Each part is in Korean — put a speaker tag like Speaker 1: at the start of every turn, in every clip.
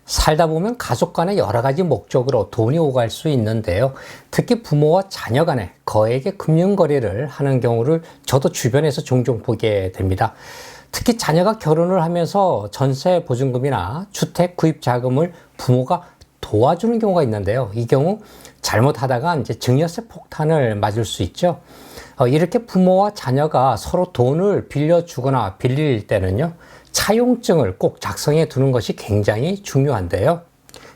Speaker 1: 살다 보면 가족 간에 여러 가지 목적으로 돈이 오갈 수 있는데요. 특히 부모와 자녀 간에 거액의 금융거래를 하는 경우를 저도 주변에서 종종 보게 됩니다. 특히 자녀가 결혼을 하면서 전세 보증금이나 주택 구입 자금을 부모가 도와주는 경우가 있는데요. 이 경우 잘못하다가 이제 증여세 폭탄을 맞을 수 있죠. 이렇게 부모와 자녀가 서로 돈을 빌려주거나 빌릴 때는요, 차용증을 꼭 작성해 두는 것이 굉장히 중요한데요.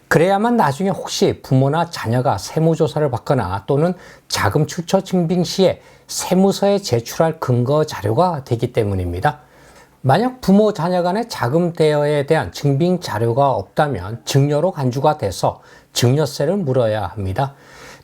Speaker 1: 그래야만 나중에 혹시 부모나 자녀가 세무조사를 받거나 또는 자금 출처 증빙 시에 세무서에 제출할 근거 자료가 되기 때문입니다. 만약 부모 자녀 간의 자금 대여에 대한 증빙 자료가 없다면 증여로 간주가 돼서 증여세를 물어야 합니다.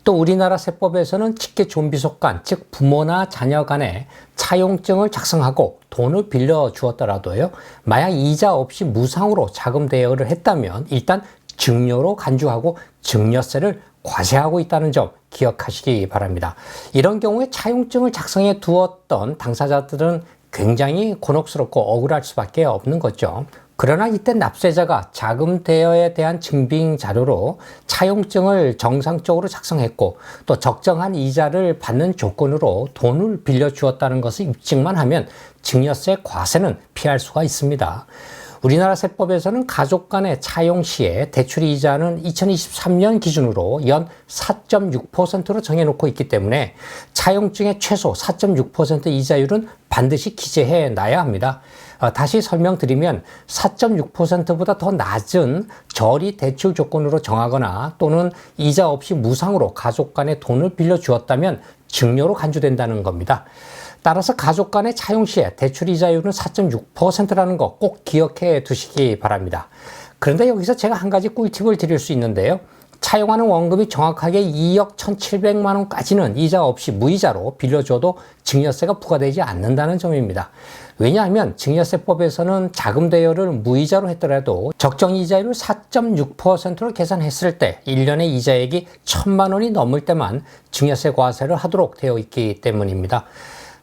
Speaker 1: 또 우리나라 세법에서는 직계존비속간, 즉 부모나 자녀 간에 차용증을 작성하고 돈을 빌려 주었더라도요, 만약 이자 없이 무상으로 자금 대여를 했다면 일단 증여로 간주하고 증여세를 과세하고 있다는 점 기억하시기 바랍니다. 이런 경우에 차용증을 작성해 두었던 당사자들은 굉장히 곤혹스럽고 억울할 수밖에 없는 거죠. 그러나 이때 납세자가 자금 대여에 대한 증빙 자료로 차용증을 정상적으로 작성했고 또 적정한 이자를 받는 조건으로 돈을 빌려 주었다는 것을 입증만 하면 증여세 과세는 피할 수가 있습니다. 우리나라 세법에서는 가족 간의 차용 시에 대출 이자는 2023년 기준으로 연 4.6%로 정해놓고 있기 때문에 차용증의 최소 4.6% 이자율은 반드시 기재해 놔야 합니다. 다시 설명드리면 4.6%보다 더 낮은 저리 대출 조건으로 정하거나 또는 이자 없이 무상으로 가족 간에 돈을 빌려 주었다면 증여로 간주된다는 겁니다. 따라서 가족 간의 차용 시에 대출 이자율은 4.6%라는 거 꼭 기억해 두시기 바랍니다. 그런데 여기서 제가 한 가지 꿀팁을 드릴 수 있는데요. 차용하는 원금이 정확하게 2억 1,700만 원까지는 이자 없이 무이자로 빌려줘도 증여세가 부과되지 않는다는 점입니다. 왜냐하면 증여세법에서는 자금 대여를 무이자로 했더라도 적정 이자율 4.6%로 계산했을 때 1년의 이자액이 1,000만 원이 넘을 때만 증여세 과세를 하도록 되어 있기 때문입니다.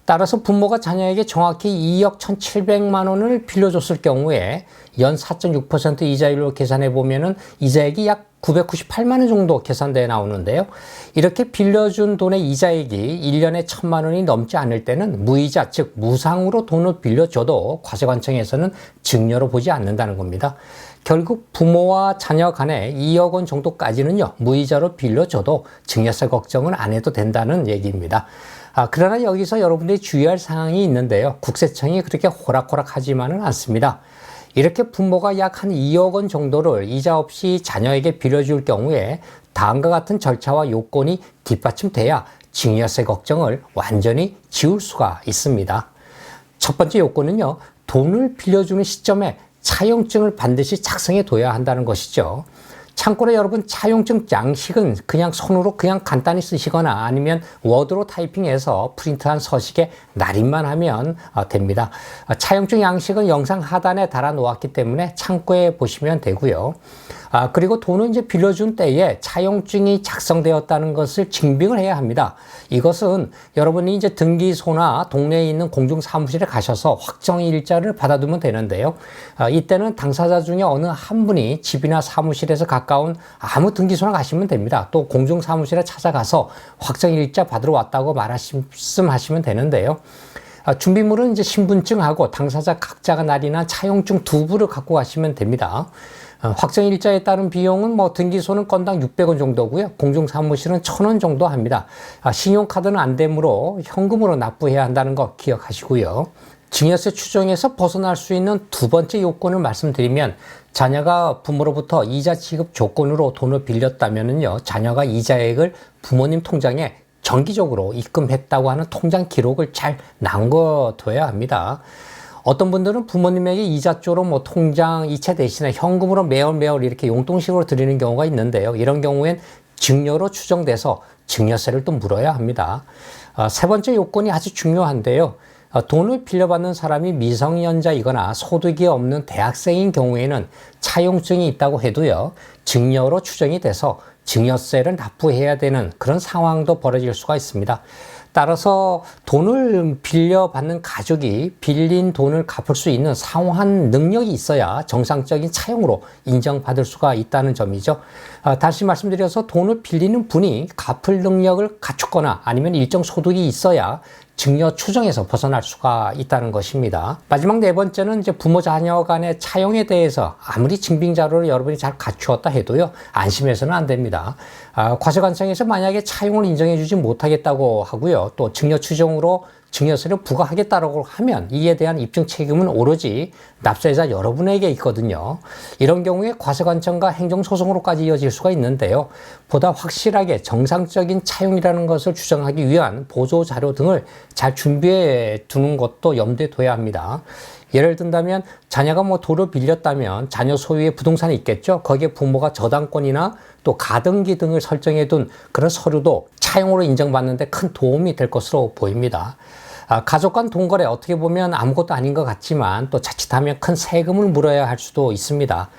Speaker 1: 따라서 부모가 자녀에게 정확히 2억 1,700만 원을 빌려줬을 경우에 연 4.6% 이자율로 계산해 보면은 이자액이 약 998만 원 정도 계산돼 나오는데요. 이렇게 빌려준 돈의 이자액이 1년에 1,000만 원이 넘지 않을 때는 무이자, 즉 무상으로 돈을 빌려줘도 과세관청에서는 증여로 보지 않는다는 겁니다. 결국 부모와 자녀 간에 2억 원 정도까지는요, 무이자로 빌려줘도 증여세 걱정은 안 해도 된다는 얘기입니다. 그러나 여기서 여러분들이 주의할 사항이 있는데요. 국세청이 그렇게 호락호락하지만은 않습니다. 이렇게 부모가 약 한 2억 원 정도를 이자 없이 자녀에게 빌려줄 경우에 다음과 같은 절차와 요건이 뒷받침돼야 증여세 걱정을 완전히 지울 수가 있습니다. 첫 번째 요건은요, 돈을 빌려주는 시점에 차용증을 반드시 작성해 둬야 한다는 것이죠. 참고로 여러분, 차용증 양식은 그냥 손으로 그냥 간단히 쓰시거나 아니면 워드로 타이핑해서 프린트한 서식에 날인만 하면 됩니다. 차용증 양식은 영상 하단에 달아 놓았기 때문에 참고해 보시면 되고요. 그리고 돈을 이제 빌려준 때에 차용증이 작성되었다는 것을 증빙을 해야 합니다. 이것은 여러분이 이제 등기소나 동네에 있는 공중사무실에 가셔서 확정일자를 받아두면 되는데요. 이때는 당사자 중에 어느 한 분이 집이나 사무실에서 가까운 아무 등기소나 가시면 됩니다. 또 공중사무실에 찾아가서 확정일자 받으러 왔다고 말씀하시면 되는데요. 준비물은 이제 신분증하고 당사자 각자가 날인한 차용증 두 부를 갖고 가시면 됩니다. 확정일자에 따른 비용은 등기소는 건당 600원 정도고요. 공중사무실은 1,000원 정도 합니다. 신용카드는 안 되므로 현금으로 납부해야 한다는 거 기억하시고요. 증여세 추정에서 벗어날 수 있는 두 번째 요건을 말씀드리면, 자녀가 부모로부터 이자 지급 조건으로 돈을 빌렸다면요, 자녀가 이자액을 부모님 통장에 정기적으로 입금했다고 하는 통장 기록을 잘 남겨둬야 합니다. 어떤 분들은 부모님에게 이자조로 통장 이체 대신에 현금으로 매월 이렇게 용돈식으로 드리는 경우가 있는데요. 이런 경우엔 증여로 추정돼서 증여세를 또 물어야 합니다. 세 번째 요건이 아주 중요한데요. 돈을 빌려받는 사람이 미성년자이거나 소득이 없는 대학생인 경우에는 차용증이 있다고 해도요, 증여로 추정이 돼서 증여세를 납부해야 되는 그런 상황도 벌어질 수가 있습니다. 따라서 돈을 빌려받는 가족이 빌린 돈을 갚을 수 있는 상환 능력이 있어야 정상적인 차용으로 인정받을 수가 있다는 점이죠. 다시 말씀드려서 돈을 빌리는 분이 갚을 능력을 갖추거나 아니면 일정 소득이 있어야 증여 추정에서 벗어날 수가 있다는 것입니다. 마지막 네 번째는 이제 부모 자녀 간의 차용에 대해서 아무리 증빙 자료를 여러분이 잘 갖추었다 해도요, 안심해서는 안 됩니다. 과세관청에서 만약에 차용을 인정해 주지 못하겠다고 하고요, 또 증여 추정으로 증여세를 부과하겠다라고 하면 이에 대한 입증 책임은 오로지 납세자 여러분에게 있거든요. 이런 경우에 과세관청과 행정소송으로까지 이어질 수가 있는데요. 보다 확실하게 정상적인 차용이라는 것을 주장하기 위한 보조 자료 등을 잘 준비해 두는 것도 염두에 둬야 합니다. 예를 든다면 자녀가 돈을 빌렸다면 자녀 소유의 부동산이 있겠죠. 거기에 부모가 저당권이나 또 가등기 등을 설정해 둔 그런 서류도 차용으로 인정받는 데 큰 도움이 될 것으로 보입니다. 가족 간 돈거래 어떻게 보면 아무것도 아닌 것 같지만 또 자칫하면 큰 세금을 물어야 할 수도 있습니다.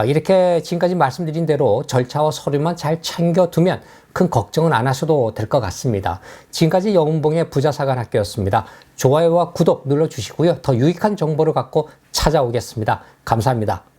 Speaker 1: 이렇게 지금까지 말씀드린 대로 절차와 서류만 잘 챙겨두면 큰 걱정은 안 하셔도 될 것 같습니다. 지금까지 여운봉의 부자사관학교였습니다. 좋아요와 구독 눌러주시고요. 더 유익한 정보를 갖고 찾아오겠습니다. 감사합니다.